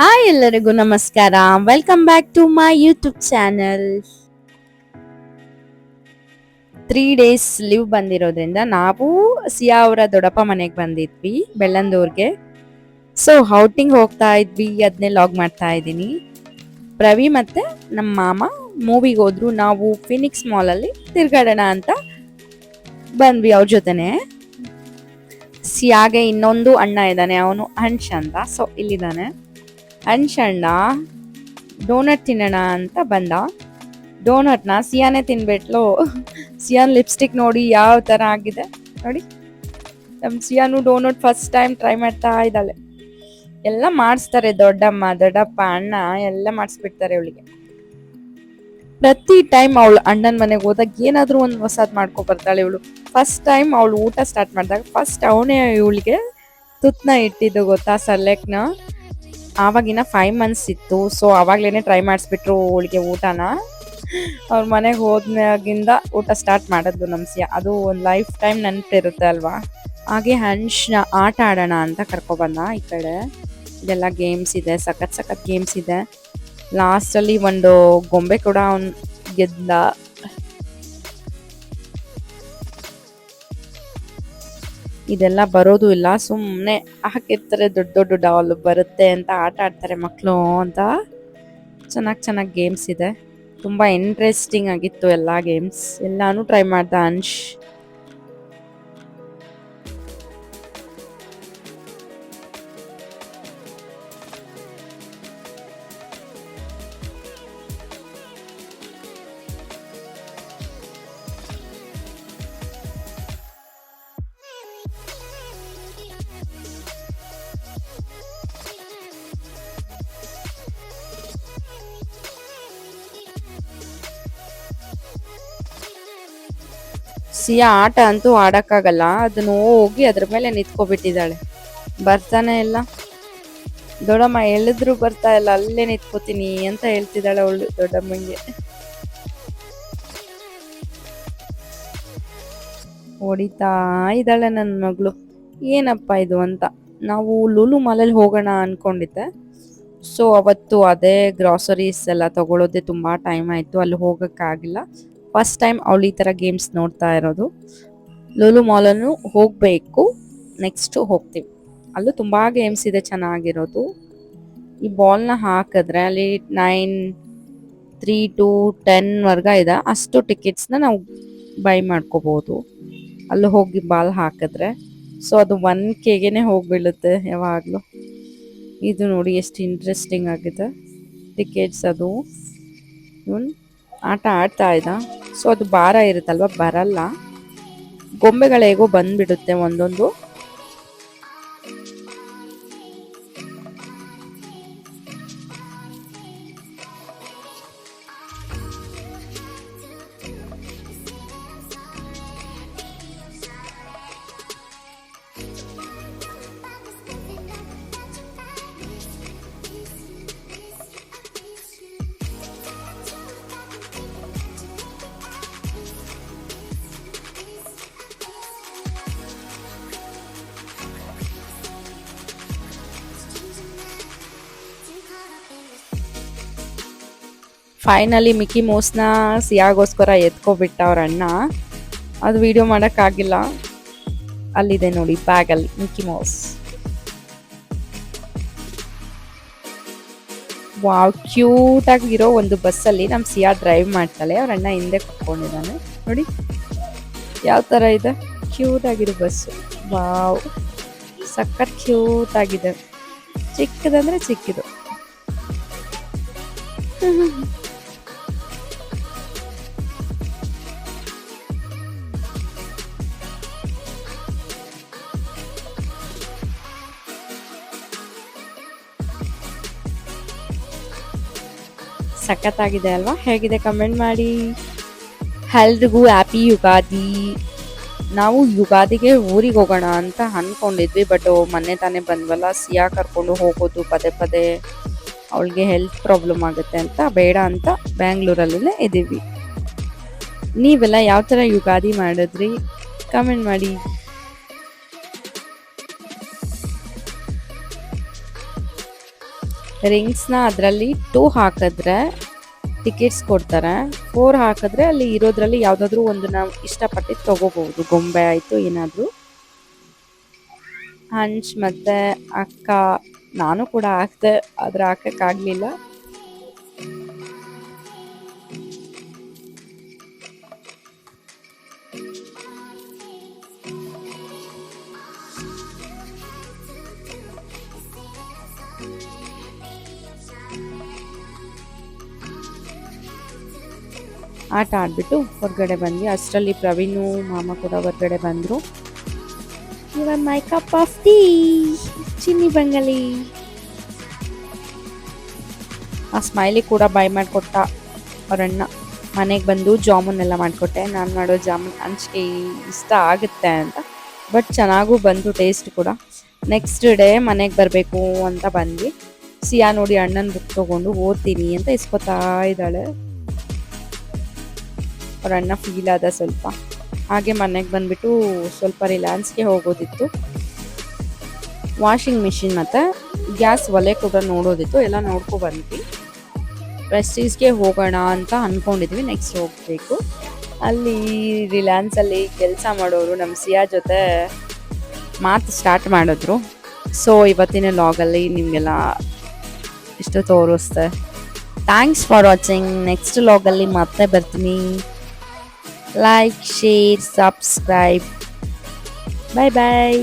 Hi ಎಲ್ಲರಿಗೂ ನಮಸ್ಕಾರ. Welcome back to my YouTube channel. 3 days leave ಬಂದಿರೋದ್ರಿಂದ ನಾವು ಸಿಯಾ ಅವರ ದೊಡ್ಡಪ್ಪ ಮನೆಗೆ ಬಂದಿದ್ವಿ ಬೆಳ್ಳಂದೂರ್ಗೆ. ಸೊ ಔಟಿಂಗ್ ಹೋಗ್ತಾ ಇದ್ವಿ, ಅದನ್ನೇ ಲಾಗ್ ಮಾಡ್ತಾ ಇದ್ದೀನಿ. ಪ್ರವಿ ಮತ್ತೆ ನಮ್ಮ ಮಾಮ ಮೂವಿಗೆ ಹೋದ್ರು. ನಾವು ಫಿನಿಕ್ಸ್ ಮಾಲಲ್ಲಿ ತಿರ್ಗಾಡೋಣ ಅಂತ ಬಂದ್ವಿ ಅವ್ರ ಜೊತೆನೆ. ಸಿಯಾಗೆ ಇನ್ನೊಂದು ಅಣ್ಣ ಇದ್ದಾನೆ, ಅವನು ಹಂಚ್ ಅಂತ. ಸೊ ಇಲ್ಲಿದ್ದಾನೆ ಅಣ್ಣ. ಡೋನಟ್ ತಿನ್ನೋಣ ಅಂತ ಬಂದ. ಡೋನಟ್ನ ಸಿಯಾನೆ ತಿನ್ಬಿಟ್ಲು. ಸಿಯಾನ್ ಲಿಪ್ಸ್ಟಿಕ್ ನೋಡಿ ಯಾವ ತರ ಆಗಿದೆ ನೋಡಿ. ನಮ್ ಸಿಯಾನು ಡೋನಟ್ ಫಸ್ಟ್ ಟೈಮ್ ಟ್ರೈ ಮಾಡ್ತಾ ಇದ್ದಾಳೆ. ಎಲ್ಲ ಮಾಡಿಸ್ತಾರೆ, ದೊಡ್ಡಮ್ಮ ದೊಡ್ಡಪ್ಪ ಅಣ್ಣ ಎಲ್ಲ ಮಾಡಿಸ್ಬಿಡ್ತಾರೆ ಇವಳಿಗೆ. ಪ್ರತಿ ಟೈಮ್ ಅವಳು ಅಣ್ಣನ ಮನೆಗೆ ಹೋದಾಗ ಏನಾದ್ರೂ ಒಂದು ಹೊಸದ್ ಮಾಡ್ಕೊ ಬರ್ತಾಳೆ ಇವಳು. ಫಸ್ಟ್ ಟೈಮ್ ಅವಳು ಊಟ ಸ್ಟಾರ್ಟ್ ಮಾಡಿದಾಗ ಫಸ್ಟ್ ಅವನೇ ಇವಳಿಗೆ ತುತ್ನ ಇಟ್ಟಿದ್ದು ಗೊತ್ತಾ, ಸೆಲೆಕ್ಟ್ನ. ಆವಾಗಿನ 5 months ಇತ್ತು. ಸೊ ಅವಾಗ್ಲೇನೆ ಟ್ರೈ ಮಾಡಿಸ್ಬಿಟ್ರು ಅವಳಿಗೆ ಊಟನ. ಅವ್ರ ಮನೆಗೆ ಹೋದ್ಮ್ಯಾಗಿಂದ ಊಟ ಸ್ಟಾರ್ಟ್ ಮಾಡೋದು ನಮ್ ಸಿಯಾ. ಅದು ಒಂದು ಲೈಫ್ ಟೈಮ್ ನೆನಪಿರುತ್ತೆ ಅಲ್ವಾ. ಹಾಗೆ ಹಂಚ್ನ ಆಟ ಆಡೋಣ ಅಂತ ಕರ್ಕೊಬಂದ ಈ ಕಡೆ. ಇದೆಲ್ಲ ಗೇಮ್ಸ್ ಇದೆ, ಸಖತ್ ಗೇಮ್ಸ್ ಇದೆ. ಲಾಸ್ಟ್ ಅಲ್ಲಿ ಒಂದು ಗೊಂಬೆ ಕೂಡ ಅವ್ನ್ ಗೆದ್ದ. ಇದೆಲ್ಲ ಬರೋದು ಇಲ್ಲ, ಸುಮ್ಮನೆ ಹಾಕಿರ್ತಾರೆ ದೊಡ್ಡ ದೊಡ್ಡ ಡಾಲ್ ಬರುತ್ತೆ ಅಂತ ಆಟ ಆಡ್ತಾರೆ ಮಕ್ಕಳು ಅಂತ. ಚೆನ್ನಾಗಿ ಗೇಮ್ಸ್ ಇದೆ, ತುಂಬಾ ಇಂಟ್ರೆಸ್ಟಿಂಗ್ ಆಗಿತ್ತು ಎಲ್ಲ ಗೇಮ್ಸ್. ಎಲ್ಲಾನು ಟ್ರೈ ಮಾಡ್ದ ಅಂಶ್. ಸಿಯಾ ಆಟ ಅಂತೂ ಆಡಕ್ಕಾಗಲ್ಲ, ಅದನ್ನ ಹೋಗಿ ಅದ್ರ ಮೇಲೆ ನಿಂತ್ಕೊಬಿಟ್ಟಿದ್ದಾಳೆ. ಬರ್ತಾನೆ ಇಲ್ಲ. ದೊಡ್ಡಮ್ಮ ಹೇಳಿದ್ರು ಬರ್ತಾ ಇಲ್ಲ, ಅಲ್ಲೇ ನಿಂತ್ಕೋತೀನಿ ಅಂತ ಹೇಳ್ತಿದ್ದಾಳೆ ಅವಳು ದೊಡ್ಡಮ್ಮಂಗೆ. ಹೊಡಿತಾ ಇದ್ದಾಳೆ ನನ್ನ ಮಗಳು. ಏನಪ್ಪ ಇದು ಅಂತ. ನಾವು ಲೂಲು ಮಾಲಲ್ಲಿ ಹೋಗೋಣ ಅನ್ಕೊಂಡಿದ್ದೆ. ಸೊ ಅವತ್ತು ಅದೇ ಗ್ರಾಸರೀಸ್ ಎಲ್ಲ ತಗೊಳ್ಳೋದೇ ತುಂಬಾ ಟೈಮ್ ಆಯ್ತು, ಅಲ್ಲಿ ಹೋಗಕ್ಕಾಗಿಲ್ಲ. ಫಸ್ಟ್ ಟೈಮ್ ಅವಳು ಈ ತರ ಗೇಮ್ಸ್ ನೋಡ್ತಾ ಇರೋದು. ಲೂಲು ಮಾಲನ್ನು ಹೋಗ್ಬೇಕು, ನೆಕ್ಸ್ಟ್ ಹೋಗ್ತೀವಿ. ಅಲ್ಲೂ ತುಂಬಾ ಗೇಮ್ಸ್ ಇದೆ ಚೆನ್ನಾಗಿರೋದು. ಈ ಬಾಲ್ನ ಹಾಕಿದ್ರೆ ಅಲ್ಲಿ 9, 3 to 10 ವರ್ಗ ಇದೆ. ಅಷ್ಟು ಟಿಕೆಟ್ಸ್ನ ನಾವು ಬೈ ಮಾಡ್ಕೋಬಹುದು ಅಲ್ಲಿ ಹೋಗಿ ಬಾಲ್ ಹಾಕಿದ್ರೆ. ಸೊ ಅದು 1Kಗೆನೆ ಹೋಗ್ಬೀಳುತ್ತೆ ಯಾವಾಗ್ಲೂ. ಇದು ನೋಡಿ ಎಷ್ಟು ಇಂಟ್ರೆಸ್ಟಿಂಗ್ ಆಗಿದೆ ಟಿಕೆಟ್ಸ್. ಅದು ಇವನ್ ಆಟ ಆಡ್ತಾ ಇದ್ದ. ಸೊ ಅದು ಭಾರ ಇರುತ್ತಲ್ವ, ಬರಲ್ಲ. ಗೊಂಬೆಗಳು ಹೇಗೋ ಬಂದ್ಬಿಡುತ್ತೆ ಒಂದೊಂದು. ಫೈನಲಿ ಮಿಕ್ಕಿ ಮೌಸ್ನ ಸಿಯಾಗೋಸ್ಕರ ಎತ್ಕೊಬಿಟ್ಟ ಅವ್ರ ಅಣ್ಣ. ಅದು ವಿಡಿಯೋ ಮಾಡೋಕ್ಕಾಗಿಲ್ಲ. ಅಲ್ಲಿದೆ ನೋಡಿ ಬ್ಯಾಗಲ್ಲಿ ಮಿಕ್ಕಿ ಮೌಸ್. ವಾವ್, ಕ್ಯೂಟ್ ಆಗಿರೋ ಒಂದು ಬಸ್ಸಲ್ಲಿ ನಮ್ಮ ಸಿಯಾ ಡ್ರೈವ್ ಮಾಡ್ತಾಳೆ. ಅವ್ರ ಅಣ್ಣ ಹಿಂದೆ ಕುತ್ಕೊಂಡಿದ್ದಾನೆ ನೋಡಿ ಯಾವ ತರ ಇದೆ. ಕ್ಯೂಟ್ ಆಗಿರೋ ಬಸ್ಸು. ವಾವ್, ಸಖತ್ ಕ್ಯೂಟ್ ಆಗಿದೆ. ಚಿಕ್ಕದಂದ್ರೆ ಚಿಕ್ಕದು. ಸಖತ್ತಾಗಿದೆ ಅಲ್ವಾ? ಹೇಗಿದೆ ಕಮೆಂಟ್ ಮಾಡಿ. ಎಲ್ರಿಗೂ ಹ್ಯಾಪಿ ಯುಗಾದಿ. ನಾವು ಯುಗಾದಿಗೆ ಊರಿಗೆ ಹೋಗೋಣ ಅಂತ ಅನ್ಕೊಂಡಿದ್ವಿ, ಬಟ್ ಮೊನ್ನೆ ತಾನೇ ಬಂದ್ವಲ್ಲ, ಸಿಯಾ ಕರ್ಕೊಂಡು ಹೋಗೋದು ಪದೇ ಪದೇ ಅವಳಿಗೆ ಹೆಲ್ತ್ ಪ್ರಾಬ್ಲಮ್ ಆಗುತ್ತೆ ಅಂತ ಬೇಡ ಅಂತ ಬ್ಯಾಂಗ್ಳೂರಲ್ಲೇ ಇದ್ದೀವಿ. ನೀವೆಲ್ಲ ಯಾವ ಥರ ಯುಗಾದಿ ಮಾಡಿದ್ರಿ ಕಮೆಂಟ್ ಮಾಡಿ. ರಿಂಗ್ಸ್ನ ಅದರಲ್ಲಿ 2 ಹಾಕಿದ್ರೆ ಟಿಕೆಟ್ಸ್ ಕೊಡ್ತಾರೆ. 4 ಹಾಕಿದ್ರೆ ಅಲ್ಲಿ ಇರೋದ್ರಲ್ಲಿ ಯಾವುದಾದ್ರೂ ಒಂದು ನಾವು ಇಷ್ಟಪಟ್ಟಿದ್ದು ತಗೋಬಹುದು. ಗೊಂಬೆ ಆಯಿತು ಏನಾದರೂ. ಹಂಚ್ ಮತ್ತು ಅಕ್ಕ, ನಾನು ಕೂಡ ಹಾಕ್ದೆ, ಆದರೆ ಹಾಕೋಕ್ಕಾಗಲಿಲ್ಲ. ಆಟ ಆಡಿಬಿಟ್ಟು ಹೊರಗಡೆ ಬಂದ್ವಿ. ಅಷ್ಟರಲ್ಲಿ ಪ್ರವೀಣು ಮಾಮ ಕೂಡ ಹೊರಗಡೆ ಬಂದರು. ಇವಾಗ ಮೈ ಕಪ್ ಆಫ್ ಟೀ ಚಿನ್ನಿ ಬಂಗಲಿ. ಆ ಸ್ಮೈಲಿ ಕೂಡ ಬೈ ಮಾಡಿಕೊಟ್ಟ ಅವರಣ್ಣ. ಮನೆಗೆ ಬಂದು ಜಾಮೂನ್ ಎಲ್ಲ ಮಾಡಿಕೊಟ್ಟೆ. ನಾನು ಮಾಡೋ ಜಾಮೂನ್ ಹಂಚಿಗೆ ಇಷ್ಟ ಆಗುತ್ತೆ ಅಂತ, ಬಟ್ ಚೆನ್ನಾಗೂ ಬಂತು ಟೇಸ್ಟ್ ಕೂಡ. ನೆಕ್ಸ್ಟ್ ಡೇ ಮನೆಗೆ ಬರಬೇಕು ಅಂತ ಬಂದ್ವಿ. ಸಿಯಾ ನೋಡಿ ಅಣ್ಣನ ಬುಕ್ ತೊಗೊಂಡು ಓದ್ತೀನಿ ಅಂತ ಇಸ್ಕೊತಾ ಇದ್ದಾಳೆ. ಅವ್ರ ಅಣ್ಣ ಫೀಲ್ ಆದ ಸ್ವಲ್ಪ. ಹಾಗೆ ಮನೆಗೆ ಬಂದುಬಿಟ್ಟು ಸ್ವಲ್ಪ ರಿಲಯನ್ಸ್ಗೆ ಹೋಗೋದಿತ್ತು. ವಾಷಿಂಗ್ ಮಿಷಿನ್ ಮತ್ತು ಗ್ಯಾಸ್ ಒಲೆ ಕೂಡ ನೋಡೋದಿತ್ತು. ಎಲ್ಲ ನೋಡ್ಕೊ ಬಂದ್ವಿ. ಪ್ರೆಸ್ಟೀಜ್ಗೆ ಹೋಗೋಣ ಅಂತ ಅಂದ್ಕೊಂಡಿದ್ವಿ. ನೆಕ್ಸ್ಟ್ ಹೋಗಬೇಕು. ಅಲ್ಲಿ ರಿಲಯನ್ಸಲ್ಲಿ ಕೆಲಸ ಮಾಡೋರು ನಮ್ಮ ಸಿಯಾ ಜೊತೆ ಮಾತು ಸ್ಟಾರ್ಟ್ ಮಾಡಿದ್ರು. ಸೊ ಇವತ್ತಿನ ಲಾಗಲ್ಲಿ ನಿಮಗೆಲ್ಲ ಇಷ್ಟು ತೋರಿಸ್ತೆ. Thanks for watching. ನೆಕ್ಸ್ಟ್ ಲಾಗಲ್ಲಿ ಮತ್ತೆ ಬರ್ತೀನಿ. Like, share, subscribe. ಬಾಯ್ ಬಾಯ್.